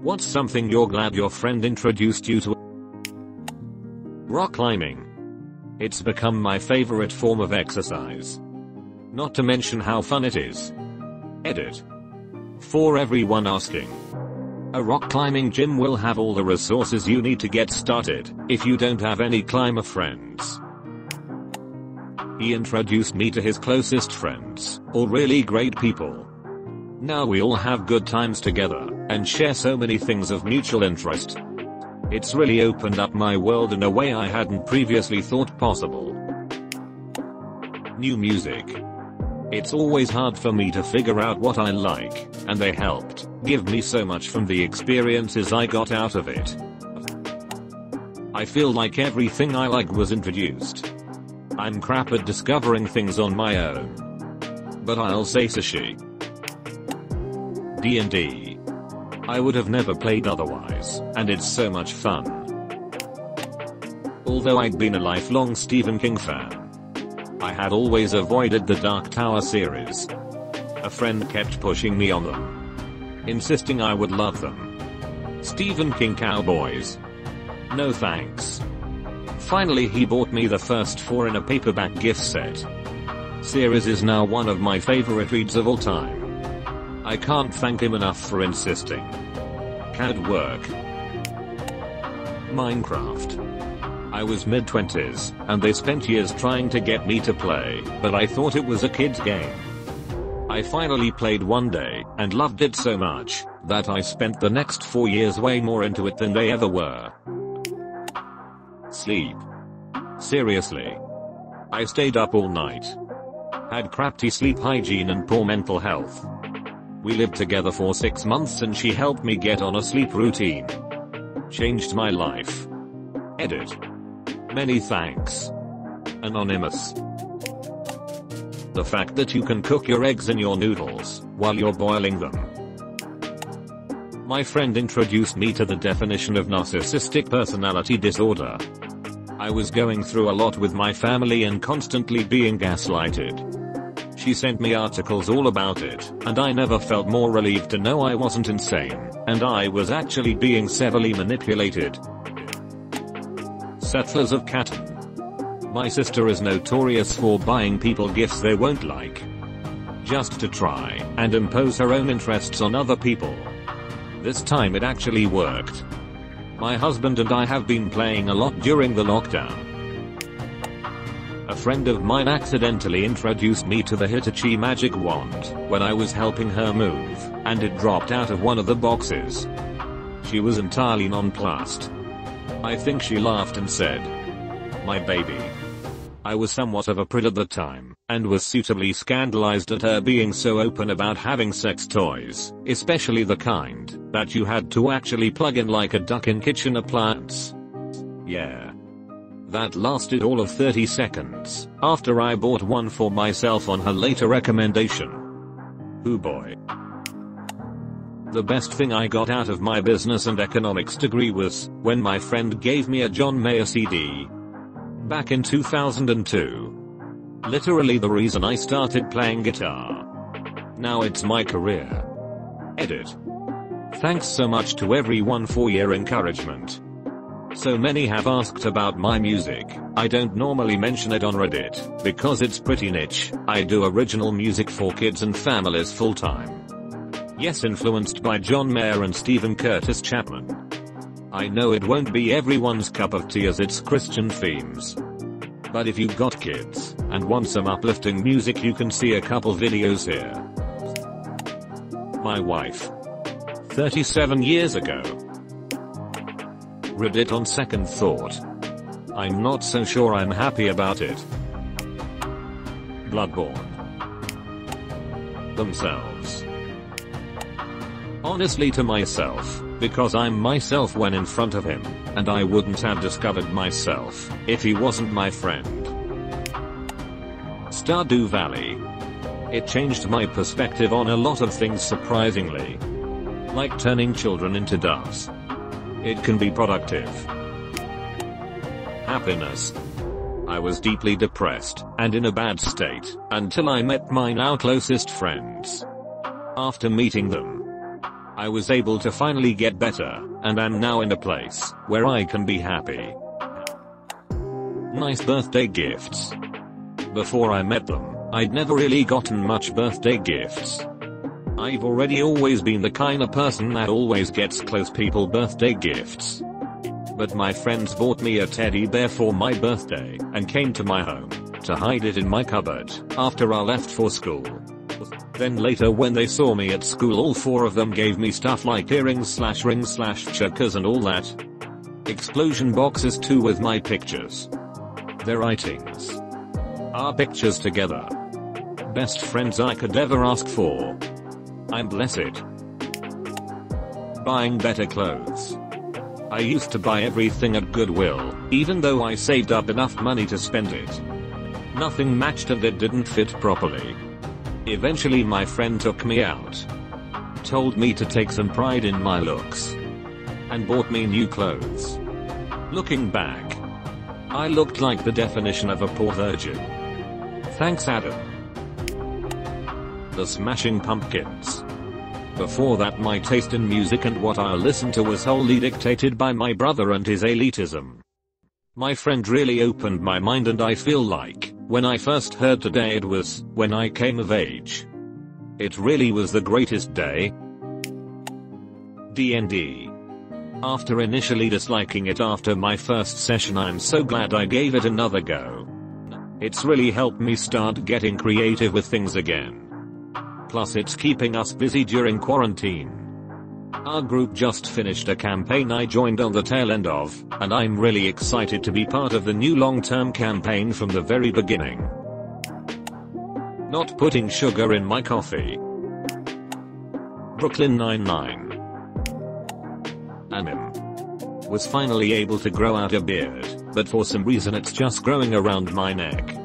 What's something you're glad your friend introduced you to? Rock climbing. It's become my favorite form of exercise. Not to mention how fun it is. Edit. For everyone asking. A rock climbing gym will have all the resources you need to get started if you don't have any climber friends. He introduced me to his closest friends, all really great people. Now we all have good times together and share so many things of mutual interest. It's really opened up my world in a way I hadn't previously thought possible. New music. It's always hard for me to figure out what I like, and they helped give me so much from the experiences I got out of it. I feel like everything I like was introduced. I'm crap at discovering things on my own. But I'll say sushi. D&D. I would have never played otherwise, and it's so much fun. Although I'd been a lifelong Stephen King fan, I had always avoided the Dark Tower series. A friend kept pushing me on them, insisting I would love them. Stephen King cowboys. No thanks. Finally he bought me the first 4 in a paperback gift set. Series is now one of my favorite reads of all time. I can't thank him enough for insisting. CAD work. Minecraft. I was mid-20s, and they spent years trying to get me to play, but I thought it was a kid's game. I finally played one day, and loved it so much, that I spent the next 4 years way more into it than they ever were. Sleep. Seriously. I stayed up all night. Had crappy sleep hygiene and poor mental health. We lived together for 6 months and she helped me get on a sleep routine. Changed my life. Edit. Many thanks. Anonymous. The fact that you can cook your eggs in your noodles while you're boiling them. My friend introduced me to the definition of narcissistic personality disorder. I was going through a lot with my family and constantly being gaslighted. She sent me articles all about it, and I never felt more relieved to know I wasn't insane, and I was actually being severely manipulated. Settlers of Catan. My sister is notorious for buying people gifts they won't like, just to try and impose her own interests on other people. This time it actually worked. My husband and I have been playing a lot during the lockdown. A friend of mine accidentally introduced me to the Hitachi magic wand when I was helping her move, and it dropped out of one of the boxes. She was entirely nonplussed. I think she laughed and said, "My baby." I was somewhat of a prude at the time, and was suitably scandalized at her being so open about having sex toys, especially the kind that you had to actually plug in like a duck-in kitchen appliance. Yeah. That lasted all of 30 seconds, after I bought one for myself on her later recommendation. Hoo boy. The best thing I got out of my business and economics degree was when my friend gave me a John Mayer CD. Back in 2002. Literally the reason I started playing guitar. Now it's my career. Edit. Thanks so much to everyone for your encouragement. So many have asked about my music. I don't normally mention it on Reddit, because it's pretty niche. I do original music for kids and families full time. Yes, influenced by John Mayer and Stephen Curtis Chapman. I know it won't be everyone's cup of tea as it's Christian themes. But if you've got kids and want some uplifting music, you can see a couple videos here. My wife. 37 years ago. Reddit on second thought. I'm not so sure I'm happy about it. Bloodborne. Themselves. Honestly, to myself, because I'm myself when in front of him, and I wouldn't have discovered myself if he wasn't my friend. Stardew Valley. It changed my perspective on a lot of things surprisingly. Like turning children into doves. It can be productive. Happiness. I was deeply depressed and in a bad state until I met my now closest friends. After meeting them, I was able to finally get better, and I'm now in a place where I can be happy. Nice birthday gifts. Before I met them, I'd never really gotten much birthday gifts. I've always been the kind of person that always gets close people birthday gifts. But my friends bought me a teddy bear for my birthday and came to my home to hide it in my cupboard after I left for school. Then later when they saw me at school, all 4 of them gave me stuff like earrings/rings/chokers and all that. Explosion boxes too with my pictures. Their writings. Our pictures together. Best friends I could ever ask for. I'm blessed. Buying better clothes. I used to buy everything at Goodwill, even though I saved up enough money to spend it. Nothing matched and it didn't fit properly. Eventually my friend took me out. Told me to take some pride in my looks. And bought me new clothes. Looking back, I looked like the definition of a poor virgin. Thanks Adam. The Smashing Pumpkins. Before that my taste in music and what I'll listen to was wholly dictated by my brother and his elitism. My friend really opened my mind, and I feel like, when I first heard Today it was when I came of age. It really was the greatest day. D&D. After initially disliking it after my first session, I'm so glad I gave it another go. It's really helped me start getting creative with things again. Plus it's keeping us busy during quarantine. Our group just finished a campaign I joined on the tail end of, and I'm really excited to be part of the new long-term campaign from the very beginning. Not putting sugar in my coffee. Brooklyn Nine-Nine. Was finally able to grow out a beard, but for some reason it's just growing around my neck.